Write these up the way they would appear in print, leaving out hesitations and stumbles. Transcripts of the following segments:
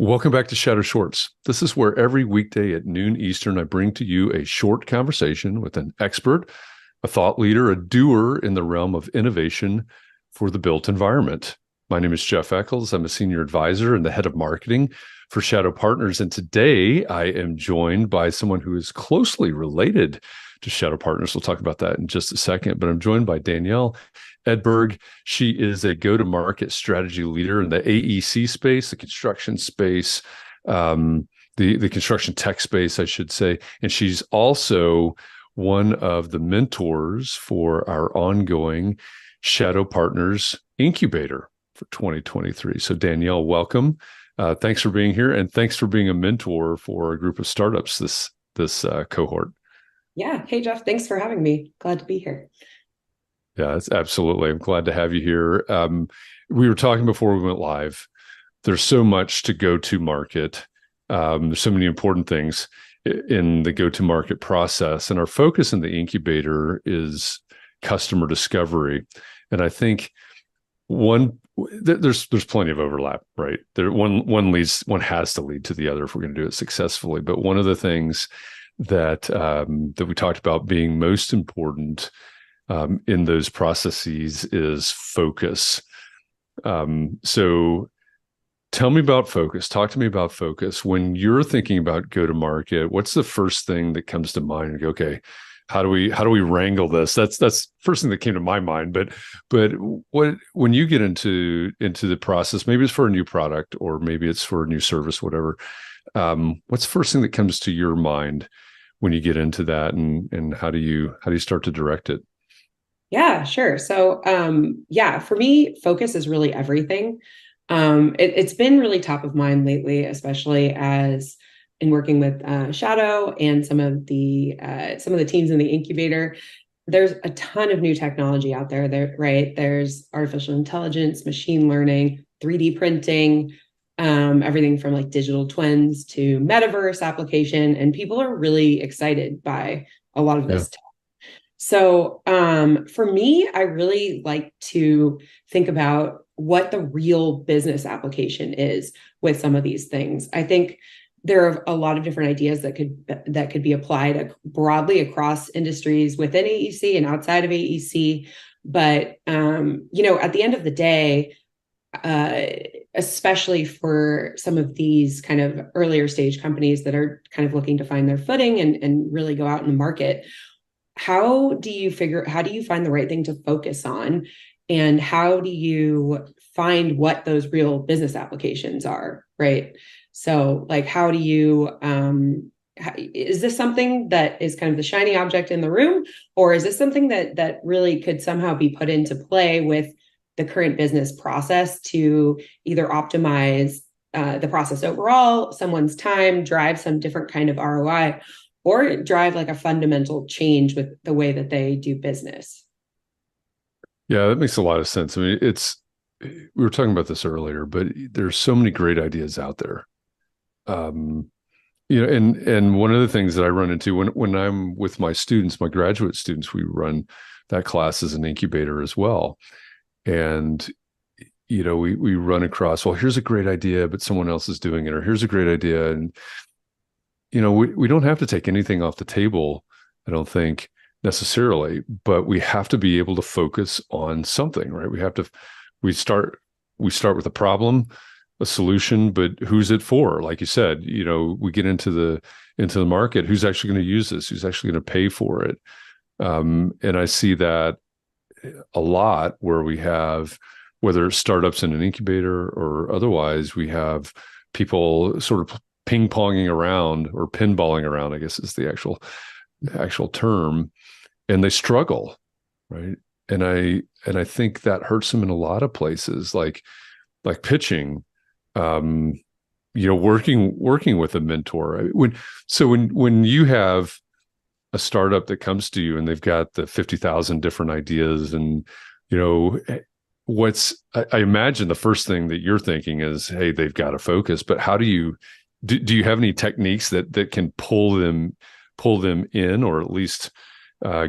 Welcome back to Shadow Shorts. This is where every weekday at noon Eastern, I bring to you a short conversation with an expert, a thought leader, a doer in the realm of innovation for the built environment. My name is Jeff Echols. I'm a senior advisor and the head of marketing for Shadow Partners. And today I am joined by someone who is closely related to Shadow Partners. We'll talk about that in just a second, but I'm joined by Danielle Edberg. She is a go-to-market strategy leader in the AEC space, the construction space, the construction tech space, I should say. And she's also one of the mentors for our ongoing Shadow Partners Incubator for 2023. So Danielle, welcome. Thanks for being here, and thanks for being a mentor for a group of startups this cohort. Yeah. Hey, Jeff, thanks for having me. Glad to be here. Yeah, it's absolutely. I'm glad to have you here. We were talking before we went live. There's so much to go to market. There's so many important things in the go to market process. And our focus in the incubator is customer discovery. And I think there's plenty of overlap, right? One has to lead to the other if we're going to do it successfully. But one of the things that we talked about being most important in those processes is focus. So tell me about focus. Talk to me about focus. When you're thinking about go to market, what's the first thing that comes to mind? And go, okay, how do we wrangle this? That's first thing that came to my mind. But when you get into the process, maybe it's for a new product or maybe it's for a new service, whatever. What's the first thing that comes to your mind when you get into that, and how do you start to direct it? Yeah, sure. So, yeah, for me, focus is really everything. It's been really top of mind lately, especially as in working with Shadow and some of the teams in the incubator. There's a ton of new technology out there. Right? There's artificial intelligence, machine learning, 3D printing, everything from like digital twins to metaverse application, and people are really excited by a lot of Yeah. this. So for me, I really like to think about what the real business application is with some of these things. I think there are a lot of different ideas that could be applied broadly across industries within AEC and outside of AEC. But at the end of the day, uh, especially for some of these kind of earlier stage companies that are kind of looking to find their footing and really go out in the market, how do you find the right thing to focus on, and how do you find what those real business applications are, right? So like is this something that is kind of the shiny object in the room, or is this something that really could somehow be put into play with the current business process to either optimize the process overall, someone's time, drive some different kind of ROI, or drive like a fundamental change with the way that they do business? Yeah, that makes a lot of sense. I mean, we were talking about this earlier, but there's so many great ideas out there. Um, and one of the things that I run into when I'm with my students, my graduate students, we run that class as an incubator as well. And we run across, well, here's a great idea, but someone else is doing it, or here's a great idea. And we don't have to take anything off the table, I don't think necessarily, but we have to be able to focus on something, right? We start with a problem, a solution, but who's it for? Like you said, we get into the market. Who's actually going to use this? Who's actually going to pay for it? And I see that a lot where we have, whether it's startups in an incubator or otherwise, we have people sort of ping ponging around or pinballing around, I guess is the actual term, and they struggle, right? And I think that hurts them in a lot of places, like pitching, um, working with a mentor. When you have a startup that comes to you and they've got the 50,000 different ideas, and I imagine the first thing that you're thinking is, hey, they've got to focus. But how do you have any techniques that can pull them in, or at least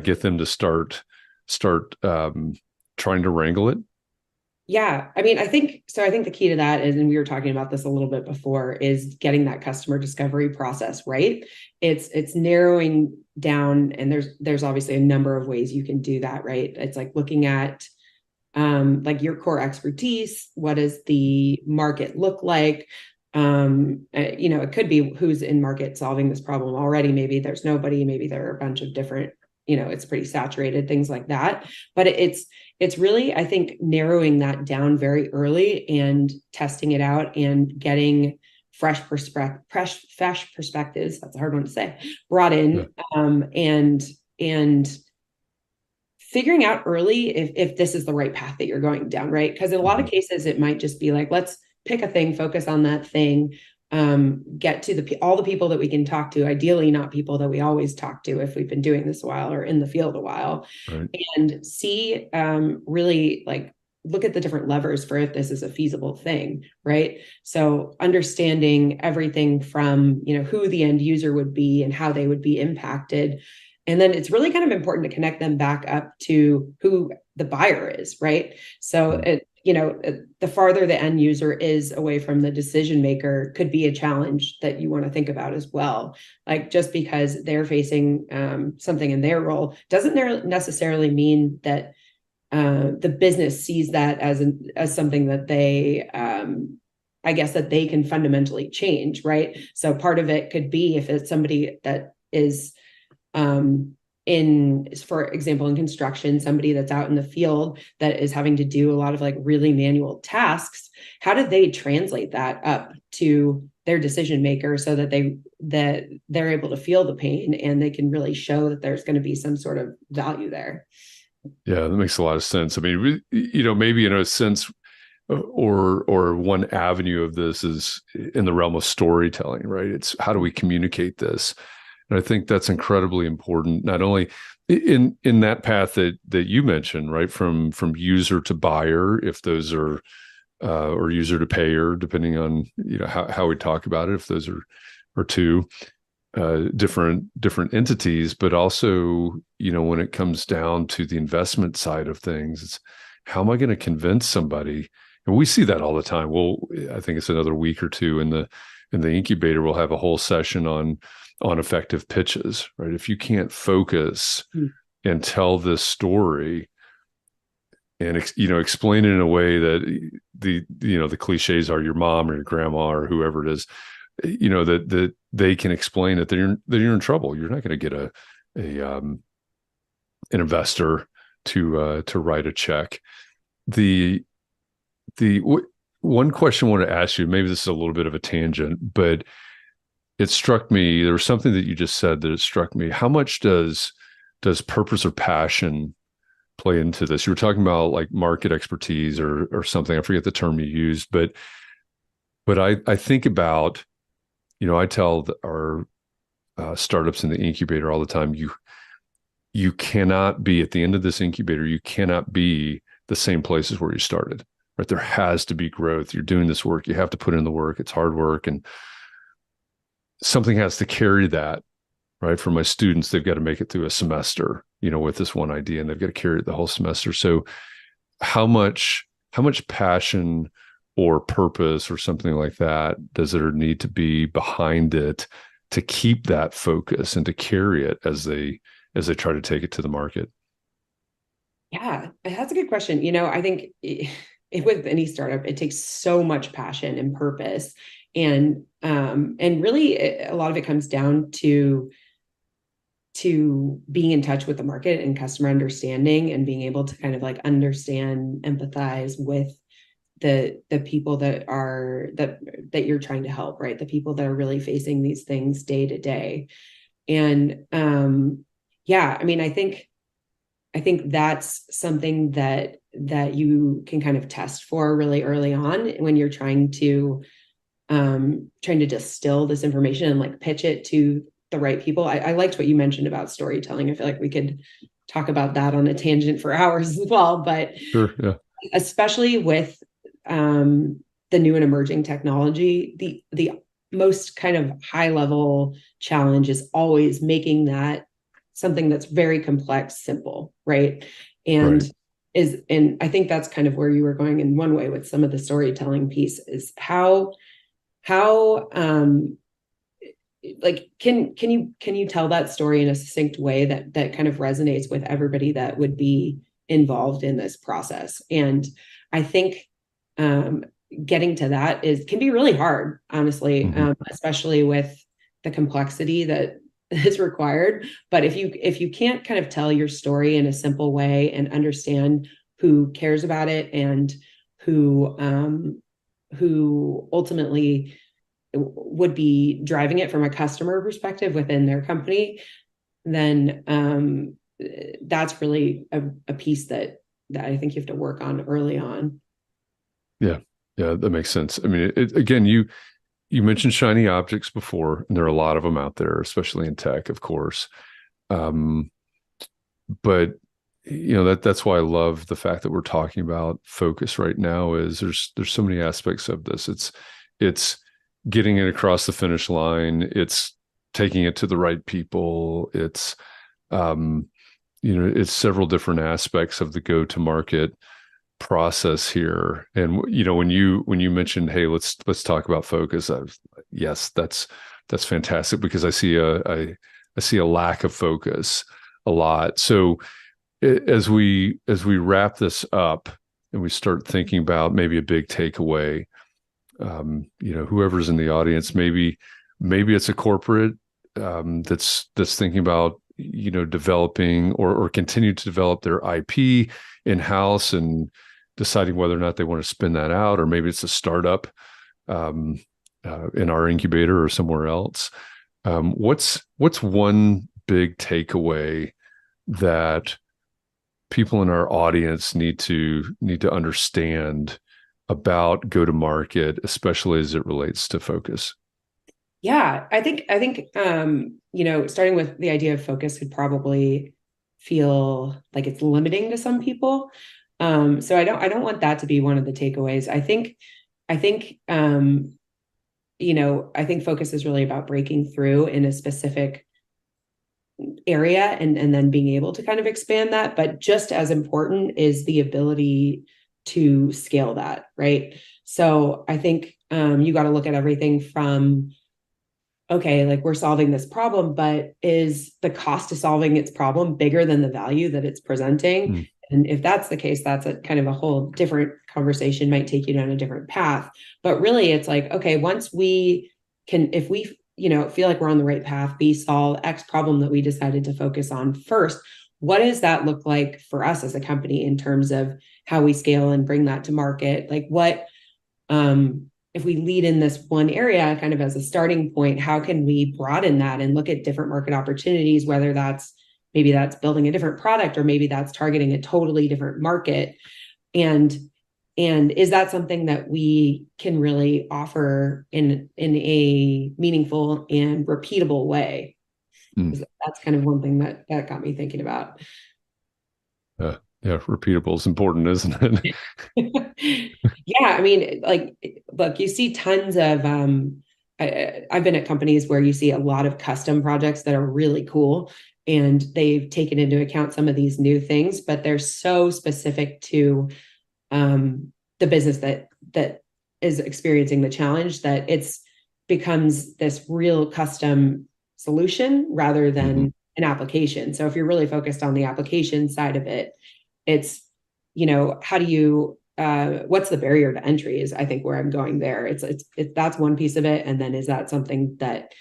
get them to start trying to wrangle it? Yeah, I mean, I think so. I think the key to that is, and we were talking about this a little bit before, is getting that customer discovery process right. It's narrowing down, and there's obviously a number of ways you can do that, right? It's like looking at like your core expertise. What does the market look like? It could be who's in market solving this problem already. Maybe there's nobody. Maybe there are a bunch of different. It's pretty saturated, things like that. But it's really, I think, narrowing that down very early and testing it out and getting fresh perspectives. That's a hard one to say. Brought Yeah. in, and figuring out early if this is the right path that you're going down, right? Because in a lot of Mhm. cases, it might just be like, let's pick a thing, focus on that thing, get to all the people that we can talk to, ideally not people that we always talk to if we've been doing this a while or in the field a while, Right. and see really like look at the different levers for if this is a feasible thing, right? So understanding everything from, who the end user would be and how they would be impacted. And then it's really kind of important to connect them back up to who the buyer is, right? So Mhm. the farther the end user is away from the decision maker could be a challenge that you want to think about as well. Like just because they're facing something in their role doesn't necessarily mean that the business sees that as something that they I guess that they can fundamentally change, right? So part of it could be if it's somebody that is for example, in construction, somebody that's out in the field that is having to do a lot of like really manual tasks. How do they translate that up to their decision maker so that they're able to feel the pain and they can really show that there's going to be some sort of value there? Yeah, that makes a lot of sense. I mean, maybe in a sense, or one avenue of this is in the realm of storytelling, right? It's how do we communicate this? And I think that's incredibly important, not only in that path that you mentioned, right, from user to buyer, if those are or user to payer, depending on how we talk about it, if those are two different entities, but also when it comes down to the investment side of things, it's how am I going to convince somebody? And we see that all the time. Well, I think it's another week or two in the incubator. We'll have a whole session on effective pitches, right? If you can't focus Mm. and tell this story and explain it in a way that the cliches are your mom or your grandma or whoever it is, that they can explain it, that you're in trouble. You're not going to get a an investor to write a check. The one question I want to ask you, maybe this is a little bit of a tangent, but it struck me, there was something that you just said that it struck me. How much does purpose or passion play into this? You were talking about like market expertise or something. I forget the term you used, but I think about, I tell our startups in the incubator all the time, you cannot be at the end of this incubator, you cannot be the same places where you started, right? There has to be growth. You're doing this work, you have to put in the work. It's hard work, and something has to carry that, right? For my students, they've got to make it through a semester, with this one idea, and they've got to carry it the whole semester. So how much passion or purpose or something like that does there need to be behind it to keep that focus and to carry it as they try to take it to the market? Yeah, that's a good question. I think with any startup, it takes so much passion and purpose, and really a lot of it comes down to being in touch with the market and customer understanding and being able to kind of like understand, empathize with the people that you're trying to help, right? The people that are really facing these things day to day. And yeah, I mean, I think that's something that you can kind of test for really early on when you're trying to distill this information and like pitch it to the right people. I liked what you mentioned about storytelling. I feel like we could talk about that on a tangent for hours as well, but Sure. Yeah. especially with the new and emerging technology, the most kind of high level challenge is always making that something that's very complex simple, right? And Right. and I think that's kind of where you were going in one way with some of the storytelling piece, is how like can you tell that story in a succinct way that kind of resonates with everybody that would be involved in this process. And I think um getting to that can be really hard, honestly, Mm-hmm. especially with the complexity that is required. But if you can't kind of tell your story in a simple way and understand who cares about it, and who ultimately would be driving it from a customer perspective within their company, then that's really a piece that I think you have to work on early on. Yeah. Yeah, that makes sense. I mean, again, you mentioned shiny objects before, and there are a lot of them out there, especially in tech, of course. Um, but that's why I love the fact that we're talking about focus right now. Is there's so many aspects of this. It's getting it across the finish line. It's taking it to the right people. Um, it's several different aspects of the go to market process here. And when you mentioned, hey, let's talk about focus, yes, that's fantastic, because I see a lack of focus a lot. So as we wrap this up and we start thinking about maybe a big takeaway, whoever's in the audience, maybe it's a corporate that's thinking about developing or continue to develop their IP in house and deciding whether or not they want to spin that out, or maybe it's a startup um, in our incubator or somewhere else. What's one big takeaway that people in our audience need to understand about go to market, especially as it relates to focus? Yeah, I think starting with the idea of focus could probably feel like it's limiting to some people. So I don't want that to be one of the takeaways. I think focus is really about breaking through in a specific area, and then being able to kind of expand that. But just as important is the ability to scale that, right? So I think you got to look at everything from, okay, like we're solving this problem, but is the cost to solving its problem bigger than the value that it's presenting? Mm, And if that's the case, that's a kind of a whole different conversation, might take you down a different path. But really, it's like, okay, once we if we, feel like we're on the right path, we solve X problem that we decided to focus on first. What does that look like for us as a company in terms of how we scale and bring that to market? Like if we lead in this one area kind of as a starting point, how can we broaden that and look at different market opportunities, whether maybe that's building a different product, or maybe that's targeting a totally different market. And is that something that we can really offer in a meaningful and repeatable way? mm. That's kind of one thing that got me thinking about. Yeah, repeatable is important, isn't it? Yeah, I mean, like, look, you see tons of I've been at companies where you see a lot of custom projects that are really cool, and they've taken into account some of these new things, but they're so specific to the business that is experiencing the challenge, that it's becomes this real custom solution rather Hmm. than an application. So if you're really focused on the application side of it, it's, how do you what's the barrier to entry, is I think where I'm going there. That's one piece of it. And then is that something that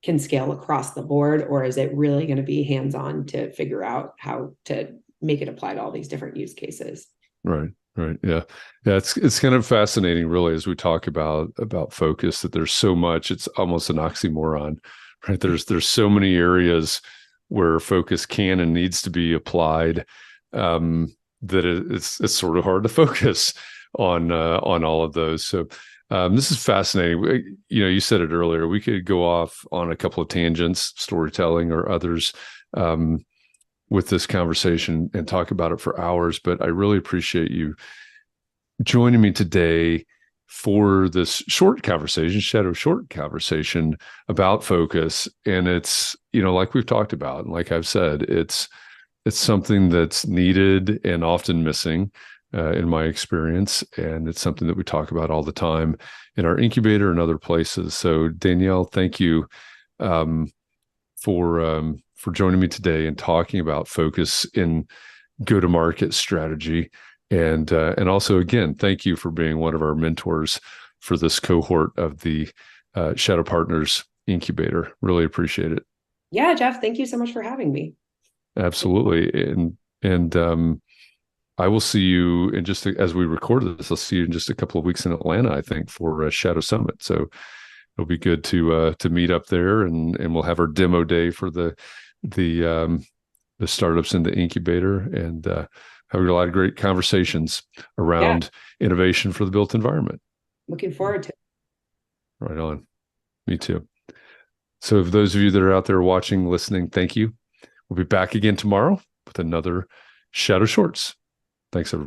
can scale across the board, or is it really going to be hands-on to figure out how to make it apply to all these different use cases? Right, right. Yeah. Yeah, it's kind of fascinating, really, as we talk about focus, that there's so much, it's almost an oxymoron, right? There's so many areas where focus can and needs to be applied, that it's sort of hard to focus on all of those. So this is fascinating. You said it earlier. We could go off on a couple of tangents, storytelling or others, um, with this conversation and talk about it for hours. But I really appreciate you joining me today for this short conversation, shadow short conversation about focus. And it's, like we've talked about, and like I've said, it's something that's needed and often missing in my experience, and it's something that we talk about all the time in our incubator and other places. So Danielle, thank you um, for joining me today and talking about focus in go-to-market strategy. And also, again, thank you for being one of our mentors for this cohort of the Shadow Partners Incubator. Really appreciate it. Yeah, Jeff, thank you so much for having me. Absolutely. And I will see you in just as we record this. I'll see you in just a couple of weeks in Atlanta, I think, for a Shadow Summit. So it'll be good to meet up there, and we'll have our demo day for the the startups in the incubator, and having a lot of great conversations Yeah, around innovation for the built environment. looking forward to it. Right on. Me too. So, for those of you that are out there watching, listening, thank you. We'll be back again tomorrow with another Shadow Shorts. Thanks, everybody.